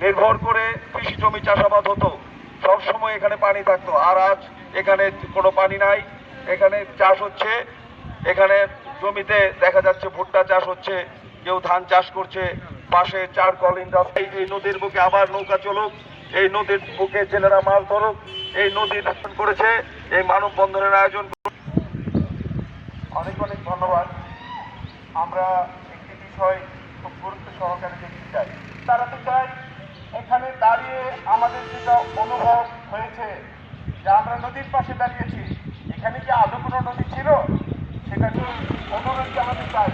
নির্ভর করে কৃষি জমি চাষাবাদ হতো, সবসময় এখানে পানি থাকতো। আর আজ এখানে কোনো পানি নাই, এখানে চাষ হচ্ছে, এখানে জমিতে দেখা যাচ্ছে ভুট্টা চাষ হচ্ছে, কেউ ধান চাষ করছে, পাশে চারকল ইন্ডাস্ট্রি। এই নদীর বুকে আবার নৌকা চলুক, এই নদীর বুকে জেলেরা মাছ ধরুক, এই নদী দূষণ করেছে, এই মানববন্ধনের আয়োজন। অনেক অনেক ধন্যবাদ। আমরা একটি বিষয় খুব গুরুত্ব সহকারে দেখতে চাই, দাঁড়াতে চাই। এখানে দাঁড়িয়ে আমাদের যেটা অনুভব হয়েছে যে আমরা নদীর পাশে দাঁড়িয়েছি, এখানে কি আদৌ কোনো নদী ছিল সেটা নিয়ে অনুরোধ জানাতে চাই।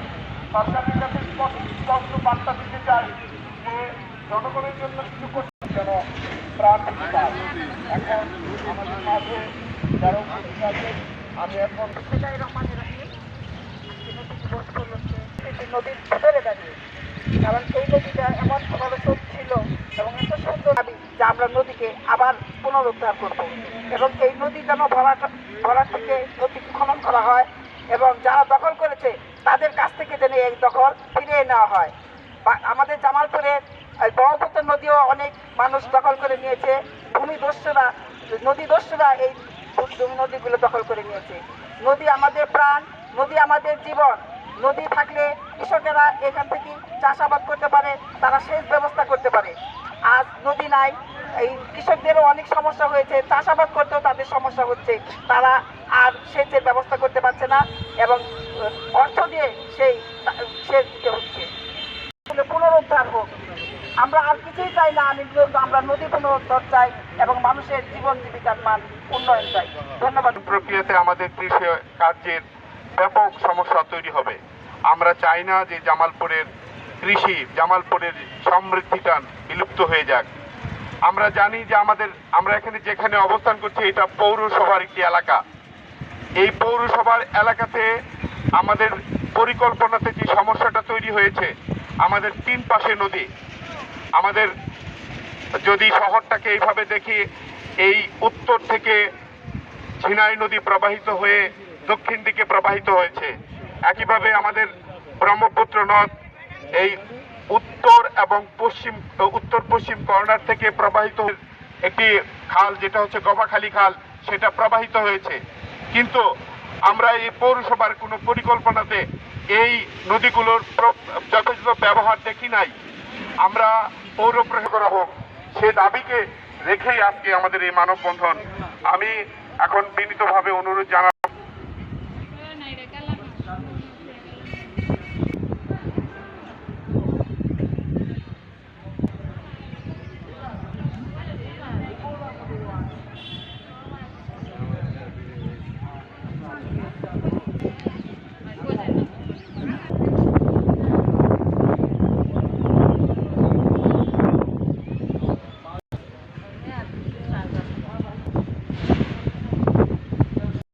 সরকারের কাছে স্পষ্ট বার্তা দিতে চাই যে জনগণের জন্য কিছু করতে যেন প্রাণ দিতে পারে। এখন আমাদের মাঝে যারা উপস্থিত আছেন, আমি এখন নদীর ভিতরে দাঁড়িয়ে, কারণ এই নদীটা এমন জলস্রোত ছিল এবং এত সুন্দর দাবি যে আমরা নদীকে আবার পুনরুদ্ধার করব এবং এই নদী যেন ভরাট থেকে নদী খনন করা হয় এবং যারা দখল করেছে তাদের কাছ থেকে যেন এই দখল ফিরিয়ে নেওয়া হয়। আমাদের জামালপুরের ব্রহ্মপুত্র নদীও অনেক মানুষ দখল করে নিয়েছে, নদী দস্যুরা এই নদীগুলো দখল করে নিয়েছে। নদী আমাদের প্রাণ, নদী আমাদের জীবন। নদী থাকলে কৃষকেরা এখান থেকে চাষাবাদ করতে পারে, তারা সেচ ব্যবস্থা করতে পারে। আজ নদী নাই, এই কৃষকদেরও অনেক সমস্যা হয়েছে, চাষাবাদ করতেও তাদের সমস্যা হচ্ছে, তারা আর সেচের ব্যবস্থা করতে পারছে না এবং অর্থ দিয়ে সেই সেচ দিতে হচ্ছে। পুনরুদ্ধার হোক, আমরা আর কিছুই চাই না, আমরা নদী পুনরুদ্ধার চাই এবং মানুষের জীবন জীবিকার মান উন্নয়ন চাই। ধন্যবাদ। প্রক্রিয়াতে আমাদের কৃষি কার্যের ব্যাপক সমস্যা তৈরি হবে। আমরা চাই না যে জামালপুরের সমৃদ্ধিটা বিলুপ্ত হয়ে যাক। আমরা জানি যে আমরা এখানে যেখানে অবস্থান করছি এটা পৌরসভার একটি এলাকা। এই পৌরসভার এলাকাতে আমাদের পরিকল্পনাতে যে সমস্যাটা তৈরি হয়েছে, আমাদের 3 পাশে নদী। আমাদের যদি শহরটাকে এইভাবে দেখি, এই উত্তর থেকে ঝিনাই নদী প্রবাহিত হয়ে দক্ষিণ দিকে প্রবাহিত হয়েছে। একইভাবে আমাদের ব্রহ্মপুত্র নদ এই উত্তর এবং উত্তর পশ্চিম কর্নার থেকে প্রবাহিত একটি খাল, যেটা হচ্ছে গবাখালী খাল, সেটা প্রবাহিত হয়েছে। কিন্তু আমরা এই পৌরসভার কোনো পরিকল্পনাতে এই নদীগুলোর যথাযথ ব্যবহার দেখি নাই। আমরা পৌর প্রশাসন করা হোক সে দাবিকে রেখেই আজকে আমাদের এই মানববন্ধন। আমি এখন বিনীতভাবে অনুরোধ জানাব